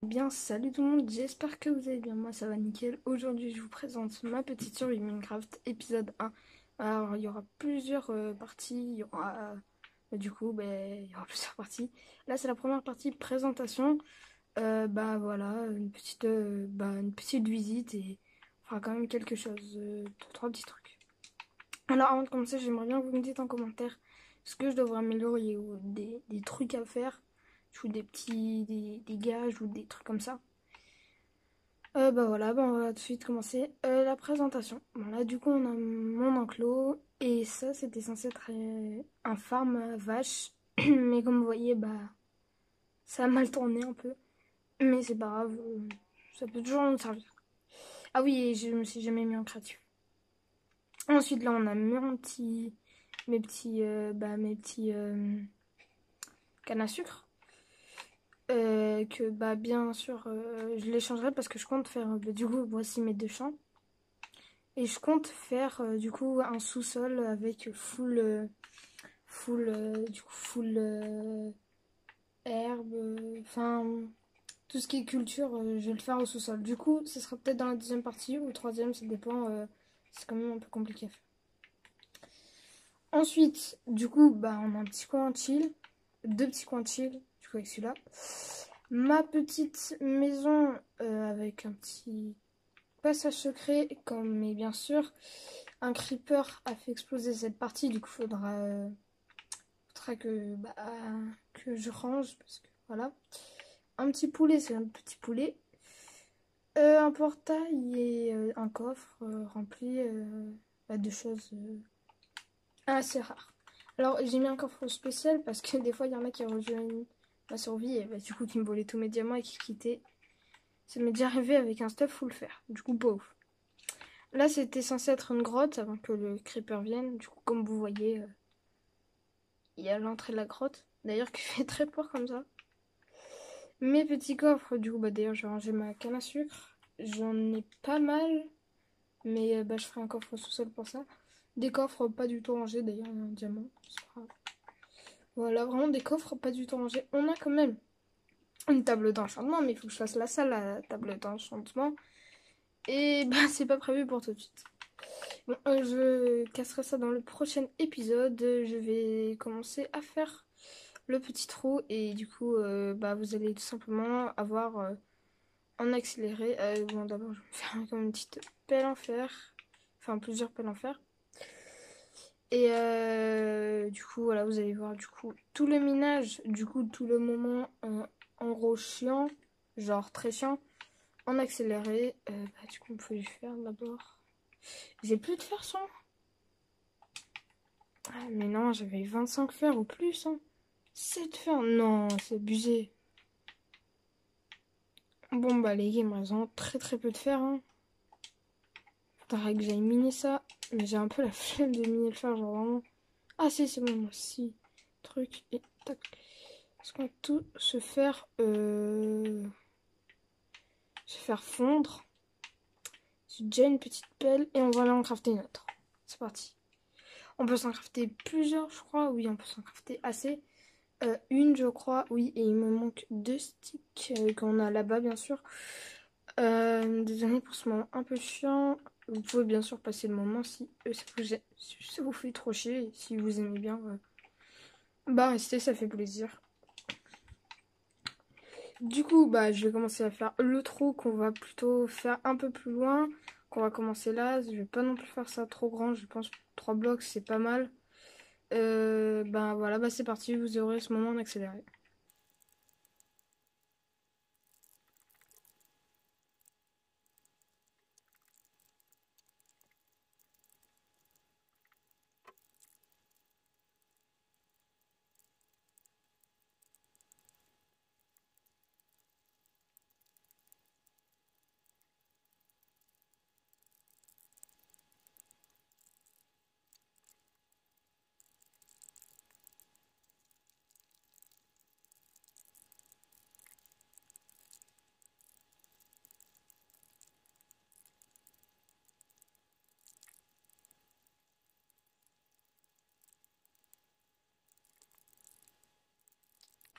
Bien, salut tout le monde, j'espère que vous allez bien, moi ça va nickel. Aujourd'hui je vous présente ma petite survie Minecraft épisode 1. Alors il y aura plusieurs parties, il y aura il y aura plusieurs parties. Là c'est la première partie présentation. Voilà, une petite visite et on fera quand même quelque chose, deux, trois petits trucs. Alors avant de commencer, j'aimerais bien que vous me dites en commentaire ce que je devrais améliorer ou des trucs à faire, ou des gages ou des trucs comme ça. On va tout de suite commencer la présentation. Bon, là, du coup, on a mon enclos. Et ça, c'était censé être un farm à vache. Mais comme vous voyez, ça a mal tourné un peu. Mais c'est pas grave, ça peut toujours nous servir. Ah oui, et je me suis jamais mis en créatif. Ensuite, là, on a mes petits cannes à sucre. Bien sûr, je les changerai parce que je compte faire, du coup, voici mes deux champs. Et je compte faire un sous-sol avec full herbe, tout ce qui est culture, je vais le faire au sous-sol. Du coup, ce sera peut-être dans la deuxième partie ou troisième, ça dépend. C'est quand même un peu compliqué à faire. Ensuite, on a un petit coin chill, deux petits coins chill, du coup avec celui-là. Ma petite maison avec un petit passage secret, mais bien sûr, un creeper a fait exploser cette partie, du coup faudra que je range, parce que voilà. Un petit poulet, c'est un petit poulet. Un portail et un coffre rempli de choses assez rares. Alors j'ai mis un coffre spécial parce que des fois il y en a qui rejoignent ma survie et du coup qui me volaient tous mes diamants et qui quittaient. Ça m'est déjà arrivé avec un stuff full fer, du coup pas ouf. Là c'était censé être une grotte avant que le creeper vienne, du coup comme vous voyez il y a l'entrée de la grotte, d'ailleurs qui fait très peur comme ça. Mes petits coffres, d'ailleurs j'ai rangé ma canne à sucre, j'en ai pas mal, mais je ferai un coffre sous-sol pour ça. Des coffres pas du tout rangés, d'ailleurs il y a un diamant, c'est pas grave. Voilà, vraiment des coffres pas du tout rangés. On a quand même une table d'enchantement, mais il faut que je fasse la salle à la table d'enchantement. Et c'est pas prévu pour tout de suite. Bon, je casserai ça dans le prochain épisode. Je vais commencer à faire le petit trou et du coup, vous allez tout simplement avoir en accéléré. D'abord, je vais faire comme une petite pelle en fer. Enfin, plusieurs pelles en fer. Et voilà, vous allez voir tout le minage, tout le moment en gros chiant, genre très chiant, en accéléré. On peut lui faire d'abord. J'ai plus de fer sans. Ah, mais non, j'avais 25 fers ou plus. 7 fers, non, c'est abusé. Bon, les gars, il me reste très très peu de fer. Faudrait que j'aille miner ça. Mais j'ai un peu la flemme de miner le fer, genre vraiment. Ah si, c'est bon, si. Truc et tac. Parce qu'on va tout se faire fondre. J'ai déjà une petite pelle et on va aller en crafter une autre. C'est parti. On peut s'en crafter plusieurs, je crois. Oui, on peut s'en crafter assez. Une, je crois. Oui, et il me manque 2 sticks qu'on a là-bas, bien sûr. Désolé pour ce moment un peu chiant. Vous pouvez bien sûr passer le moment si ça vous fait trop chier. Si vous aimez bien, restez, ça fait plaisir. Du coup, je vais commencer à faire le trou qu'on va plutôt faire un peu plus loin. Qu'on va commencer là. Je vais pas non plus faire ça trop grand. Je pense que 3 blocs, c'est pas mal. C'est parti. Vous aurez ce moment en accéléré.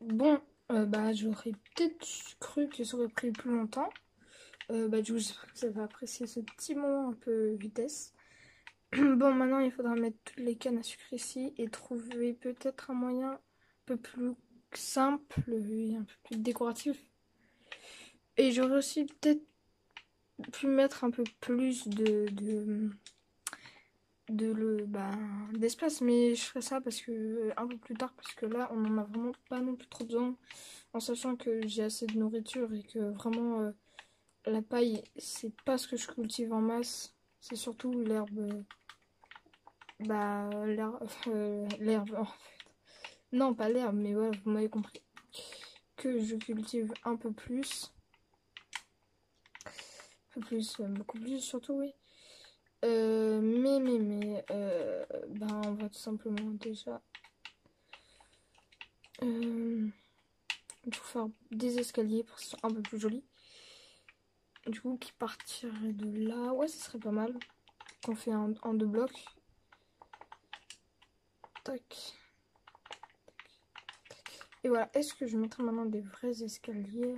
Bon, Bah, j'aurais peut-être cru que ça aurait pris plus longtemps. Bah, du coup, j'espère que ça va apprécier ce petit moment un peu vitesse. Bon, maintenant, il faudra mettre toutes les cannes à sucre ici et trouver peut-être un moyen un peu plus simple et un peu plus décoratif. Et j'aurais aussi peut-être pu mettre un peu plus d'espace, mais je ferai ça parce que un peu plus tard, parce que là, on en a vraiment pas non plus trop besoin, en sachant que j'ai assez de nourriture et que vraiment la paille, c'est pas ce que je cultive en masse, c'est surtout l'herbe, l'herbe, en fait. Non, pas l'herbe, mais voilà, vous m'avez compris, que je cultive un peu plus, beaucoup plus surtout, oui. Ben, on va tout simplement déjà faire des escaliers pour que ce soit un peu plus joli. Du coup, qui partirait de là. Ouais, ce serait pas mal. Qu'on fait en deux blocs. Tac. Et voilà. Est-ce que je mettrai maintenant des vrais escaliers?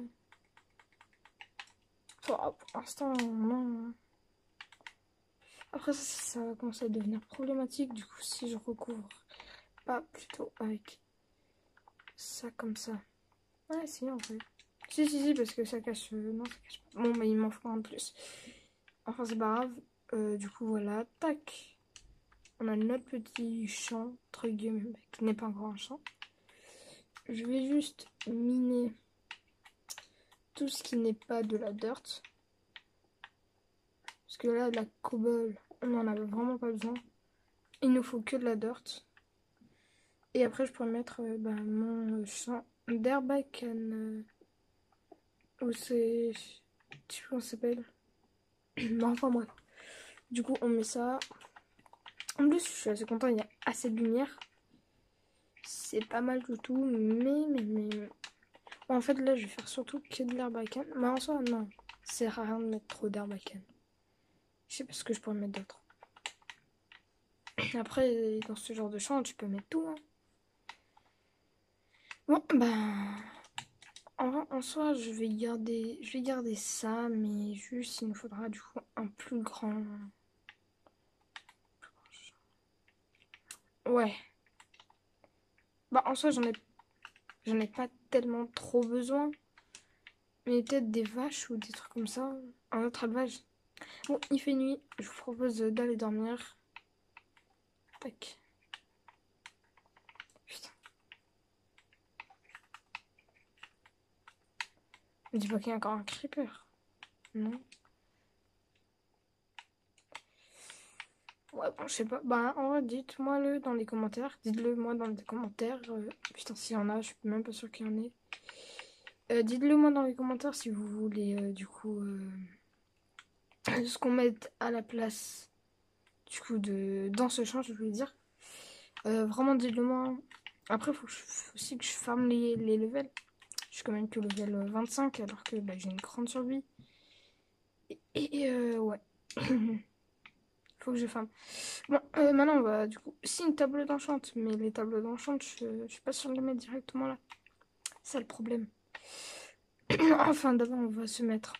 Pour l'instant, non. Après, ça va commencer à devenir problématique. Du coup, si je recouvre pas plutôt avec ça comme ça. Ouais, si, en vrai. Si, parce que ça cache. Non, ça cache pas. Bon, bah, il m'en faut un de plus. Enfin, c'est pas grave. Du coup, voilà. Tac. On a notre petit champ, entre guillemets, qui n'est pas encore un champ. Je vais juste miner tout ce qui n'est pas de la dirt. Parce que là, de la cobble, on n'en a vraiment pas besoin. Il nous faut que de la dirt. Et après, je pourrais mettre mon champ d'herbacane. Ou c'est... Je sais plus comment ça s'appelle. Mais enfin, bref. Du coup, on met ça. En plus, je suis assez content, il y a assez de lumière. C'est pas mal du tout, mais... Bon, en fait, là, je vais faire surtout que de l'herbacane. Mais en soi, non. Ça sert à rien de mettre trop d'herbacane. Je sais pas ce que je pourrais mettre d'autre. Après, dans ce genre de champ, tu peux mettre tout. Hein. Bon, ben... En soi, je vais garder ça, mais juste, il nous faudra du coup un plus grand... Ouais. Bah, en soi, j'en ai pas tellement trop besoin. Mais peut-être des vaches ou des trucs comme ça. Un autre élevage. Bon, il fait nuit. Je vous propose d'aller dormir. Tac. Putain. Me dis pas qu'il y a encore un creeper. Non. Ouais, bon, je sais pas. Bah, en vrai, dites-moi le dans les commentaires. Dites-le moi dans les commentaires. Putain, s'il y en a, je suis même pas sûre qu'il y en ait. Dites-le moi dans les commentaires si vous voulez, du coup, ce qu'on mette à la place, du coup, dans ce champ, je voulais dire. Vraiment, dites-le moi. Après, faut aussi que je farme les levels. Je suis quand même que level 25, alors que bah, j'ai une grande survie. Ouais. Faut que je farme. Bon, maintenant, on va du coup... Si, une table d'enchante, mais les tables d'enchante, je suis pas sûre de les mettre directement là. C'est ça le problème. Enfin, d'abord, on va se mettre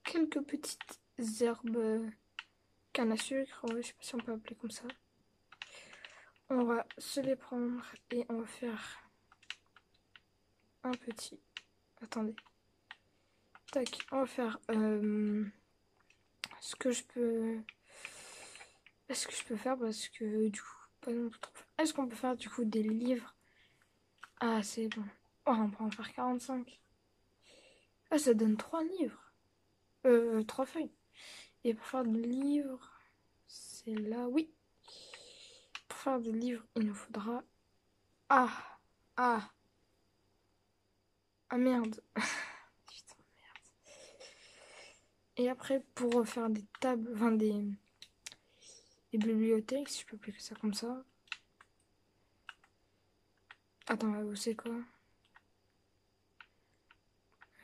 quelques petites herbes canne à sucre. Ouais, je sais pas si on peut appeler comme ça. On va se les prendre et on va faire un petit... Attendez. Tac, on va faire ce que je peux... Est-ce que je peux faire parce que du coup, pas non plus trop. Est-ce qu'on peut faire du coup des livres? Ah, c'est bon. Oh, on peut en faire 45. Ah, ça donne 3 livres. 3 feuilles. Et pour faire des livres, c'est là, oui. Pour faire des livres, il nous faudra... Ah, ah, ah merde. Putain, merde. Et après, pour faire des tables, enfin des bibliothèques, si je peux appeler ça comme ça. Attends, c'est quoi?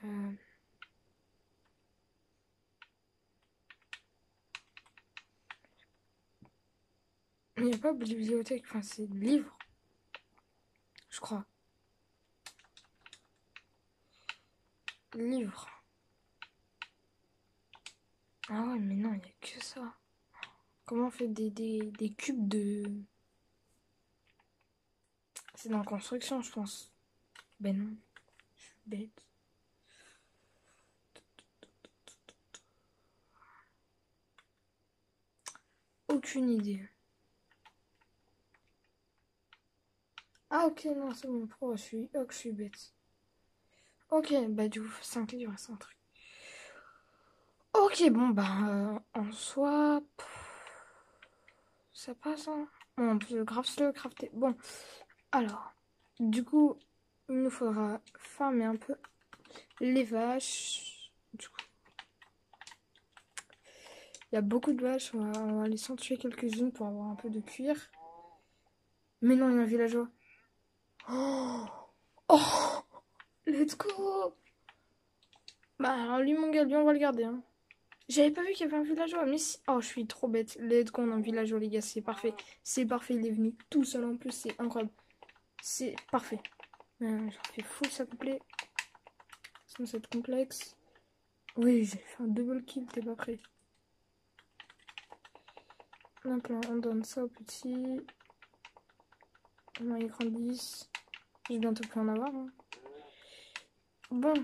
euh... Il n'y a pas de bibliothèque, enfin c'est livre, je crois. livre. Ah ouais, mais non, il n'y a que ça. Comment on fait des cubes de... C'est dans la construction, je pense. Ben non, je suis bête. Aucune idée. Ah ok, non, c'est bon. Oh, je suis bête. Ok, bah du coup, 5 livres, c'est un truc. Ok, bon, bah, en soi... Ça passe, hein. Bon, on peut grave se le crafter. Bon, alors, du coup, il nous faudra farmer un peu les vaches. Du coup, il y a beaucoup de vaches. On va aller s'en tuer quelques-unes pour avoir un peu de cuir. Mais non, il y a un villageois. Oh, oh, let's go. Bah, alors lui, mon gars, lui, on va le garder, hein. J'avais pas vu qu'il y avait un villageois, mais si... Oh, je suis trop bête. Let's go, on a un villageois, les gars, c'est parfait. C'est parfait, il est venu tout seul en plus, c'est incroyable. C'est parfait. J'en fais full, ça complet. Sinon, c'est complexe. Oui, j'ai fait un double kill, t'es pas prêt. Hop là, on donne ça au petit. On a écran 10. Je vais bientôt plus en avoir. Hein. Bon.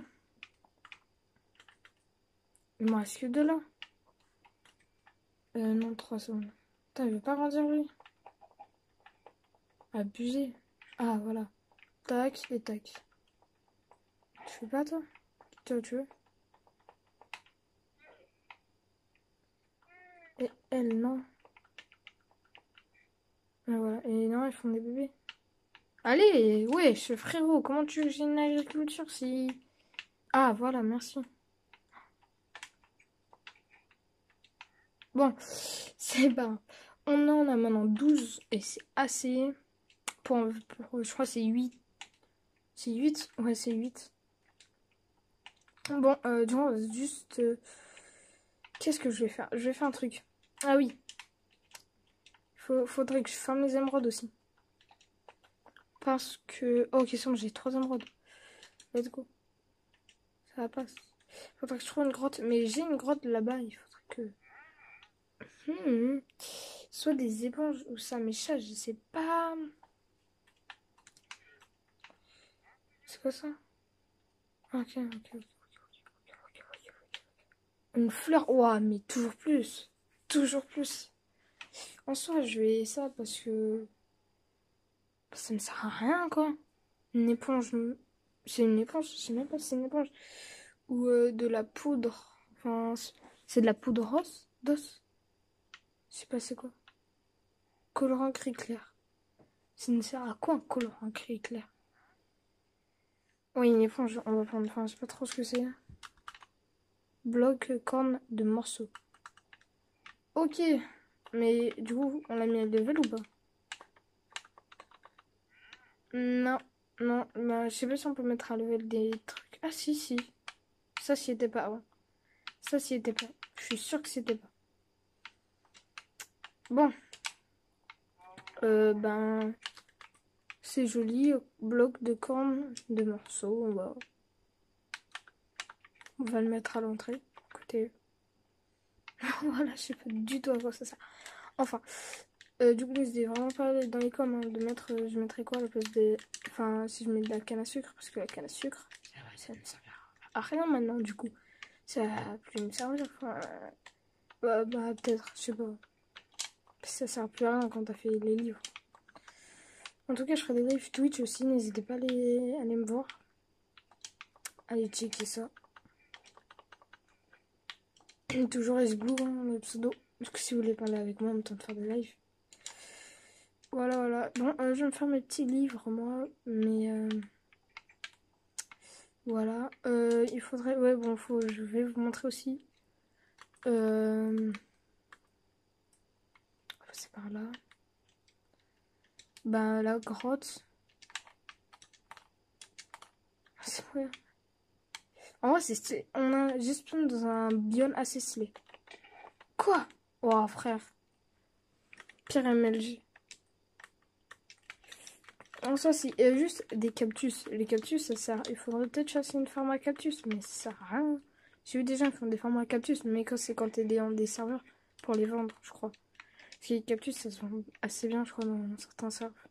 Il me reste que 2 là. Non, 3 secondes. Putain, il veut pas grandir lui. Abusé. Ah, voilà. Tac et tac. Tu fais pas toi? Toi, tu veux? Et elle, non. Et voilà. Et non, ils font des bébés. Allez, wesh, frérot, comment tu veux que j'ai une agriculture si... Ah, voilà, merci. Bon, c'est pas... On en a maintenant 12 et c'est assez je crois que c'est 8. C'est 8. Ouais, c'est 8. Bon, du coup, on va juste... Qu'est-ce que je vais faire? Je vais faire un truc. Ah oui. Faudrait que je ferme les émeraudes aussi. Parce que... Oh, ok, c'est bon, j'ai 3 émeraudes. Let's go. Ça va pas. Faudrait que je trouve une grotte. Mais j'ai une grotte là-bas. Il faudrait que... Soit des éponges ou ça. Mais ça, je sais pas... C'est quoi ça? Ok. Une fleur. Ouah, mais toujours plus. Toujours plus. En soi, je vais ça parce que ça me sert à rien, quoi. Une éponge. C'est une éponge, je sais même pas si c'est une éponge. Ou de la poudre. Enfin, c'est de la poudre rose d'os. Je sais pas c'est quoi. Colorant gris clair. Ça ne sert à quoi un colorant gris clair? Oui, une éponge, on va prendre. Enfin, je sais pas trop ce que c'est. Bloc corne de morceaux. Ok. Mais du coup, on l'a mis à level ou pas? Non. Non. Bah, je sais pas si on peut mettre à level des trucs. Ah, si. Ça, s'y était pas avant. Ça, s'y était pas. Je suis sûre que c'était pas. Bon. Ben. C'est joli. Bloc de corne de morceaux. On va le mettre à l'entrée. Écoutez. Voilà, je sais pas du tout à quoi ça sert. Enfin. Du coup, n'hésitez vraiment pas dans les coms de mettre. Je mettrais quoi à la place des. Enfin, si je mets de la canne à sucre. Parce que la canne à sucre, ça ne sert à rien maintenant, du coup. Ça va plus me servir. Enfin. Bah, peut-être, je sais pas. Ça sert plus à rien quand t'as fait les livres. En tout cas, je ferai des lives Twitch aussi. N'hésitez pas à aller me voir. Allez checker ça. Toujours SBlue, hein, le pseudo. Parce que si vous voulez parler avec moi en même temps de faire des lives. Voilà. Bon, je vais me faire mes petits livres, moi. Mais voilà. Il faudrait... Ouais, bon, je vais vous montrer aussi. C'est par là. Bah, la grotte. C'est vrai. En vrai, on a juste dans un biome assez stylé. Quoi? Oh, frère. Pire MLG. En soi, si juste des cactus. Les cactus, ça sert. Il faudrait peut-être chasser une ferme à cactus, mais ça sert à rien. J'ai vu des gens qui font des fermes à cactus, mais quand t'es dans des serveurs pour les vendre, je crois. Parce que les cactus, ça se vend assez bien, je crois, dans certains serveurs.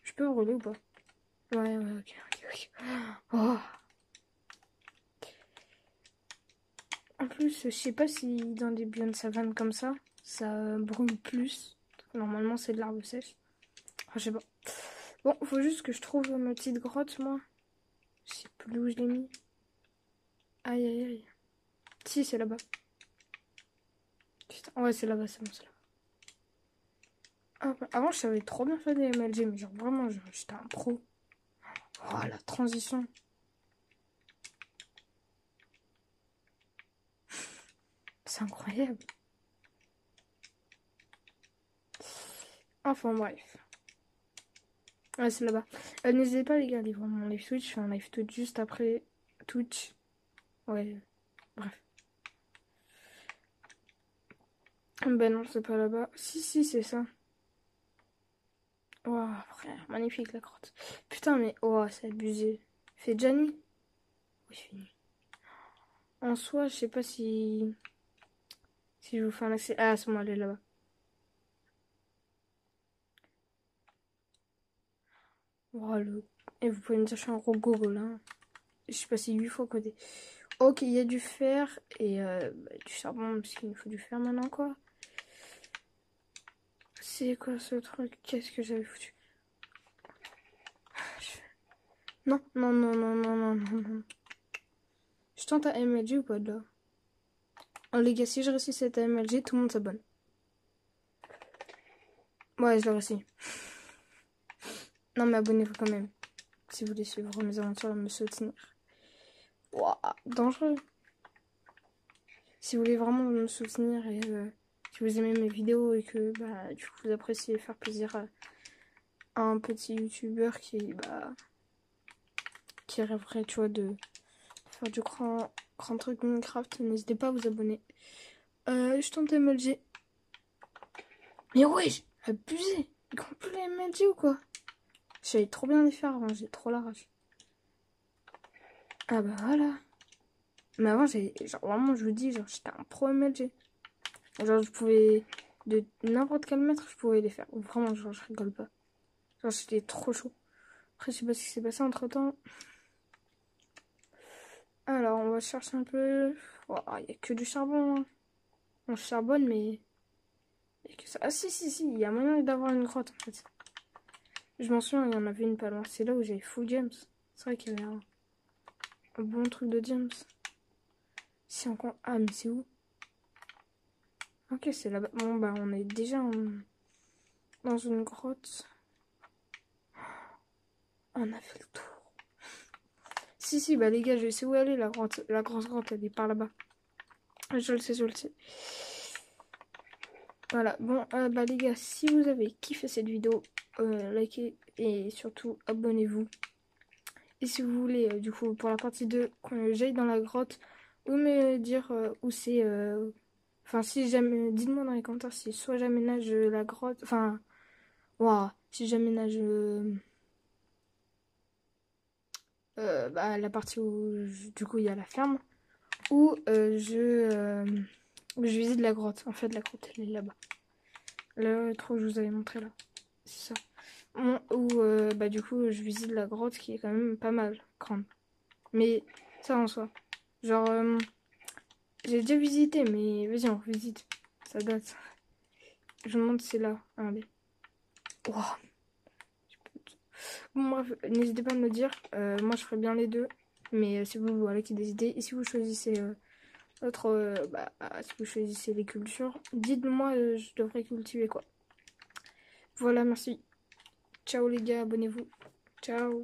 Je peux rouler ou pas? Ouais, ok. Oh. En plus, je sais pas si dans des biomes savane comme ça brûle plus. Normalement, c'est de l'herbe sèche. Enfin, je sais pas. Bon, faut juste que je trouve ma petite grotte, moi. Je sais plus où je l'ai mis. Aïe, aïe, aïe. Si, c'est là-bas. Putain, ouais, c'est là-bas, c'est bon, c'est là. Hop. Avant, je savais trop bien faire des MLG, mais genre vraiment, j'étais un pro. Oh, la transition. C'est incroyable. Enfin, bref. Ouais, c'est là-bas. N'hésitez pas, les gars, à aller voir mon live Twitch. Je fais un live Twitch juste après Twitch. Ouais, bref. Ben non, c'est pas là-bas. Si, c'est ça. Waouh, frère, magnifique la grotte. Putain, mais oh, c'est abusé. Fait déjà nuit? Oui, fini. En soi, je sais pas si je vous fais un accès. Ah, c'est moi, elle est là-bas. Oh, et vous pouvez me dire, je suis un gros gogol, hein. Je sais pas si 8 fois codé. Ok, il y a du fer et du charbon, parce qu'il nous faut du fer maintenant, quoi. C'est quoi ce truc? Qu'est-ce que j'avais foutu? Non. Je tente à MLG ou pas de là? Oh les gars, si je réussis cette MLG, tout le monde s'abonne. Ouais, je l'ai réussi. Non, mais abonnez-vous quand même. Si vous voulez suivre mes aventures et me soutenir. Waouh, dangereux. Si vous voulez vraiment me soutenir et si vous aimez mes vidéos et que du coup vous appréciez faire plaisir à un petit youtubeur qui rêverait, tu vois, de faire du grand truc Minecraft, n'hésitez pas à vous abonner. Je tente MLG. Mais ouais, j'ai abusé. Ils comptent plus les MLG ou quoi? J'avais trop bien les faire avant, j'ai trop la rage. Ah bah voilà. Mais avant, genre vraiment, je vous dis, genre j'étais un pro MLG. Genre je pouvais, de n'importe quel mètre, je pouvais les faire. Vraiment, genre je rigole pas. Genre c'était trop chaud. Après, je sais pas ce qui s'est passé entre temps. Alors, on va chercher un peu. Oh, il y a que du charbon, hein. On charbonne, mais il y a que ça. Ah si, il y a moyen d'avoir une grotte en fait. Je m'en souviens, il y en avait une pas loin. C'est là où j'avais full James. C'est vrai qu'il y avait un bon truc de James. Si encore. Ah, mais c'est où? Ok, c'est là-bas. Bon, bah, on est déjà dans une grotte. On a fait le tour. Si, bah, les gars, je sais où elle est, la grotte. La grosse grotte, elle est par là-bas. Je le sais. Voilà, bon, bah, les gars, si vous avez kiffé cette vidéo, likez et surtout abonnez-vous. Et si vous voulez, du coup, pour la partie 2, que j'aille dans la grotte, ou me dire où c'est. Enfin, si jamais. Dites-moi dans les commentaires si soit j'aménage la grotte. Enfin, waouh, si j'aménage la partie où du coup il y a la ferme. Ou je visite la grotte. En fait, la grotte elle est là-bas. Le trou que je vous avais montré là. C'est ça. Bon, ou du coup je visite la grotte qui est quand même pas mal grande. Mais ça en soi. Genre, j'ai déjà visité, mais vas-y, on revisite. Ça date. Je me demande si c'est là. Regardez. Wow. Bon, bref, n'hésitez pas à me le dire. Moi, je ferais bien les deux. Mais c'est vous, voilà, qui décidez. Et si vous choisissez si vous choisissez les cultures, dites-moi, je devrais cultiver quoi. Voilà, merci. Ciao les gars, abonnez-vous. Ciao.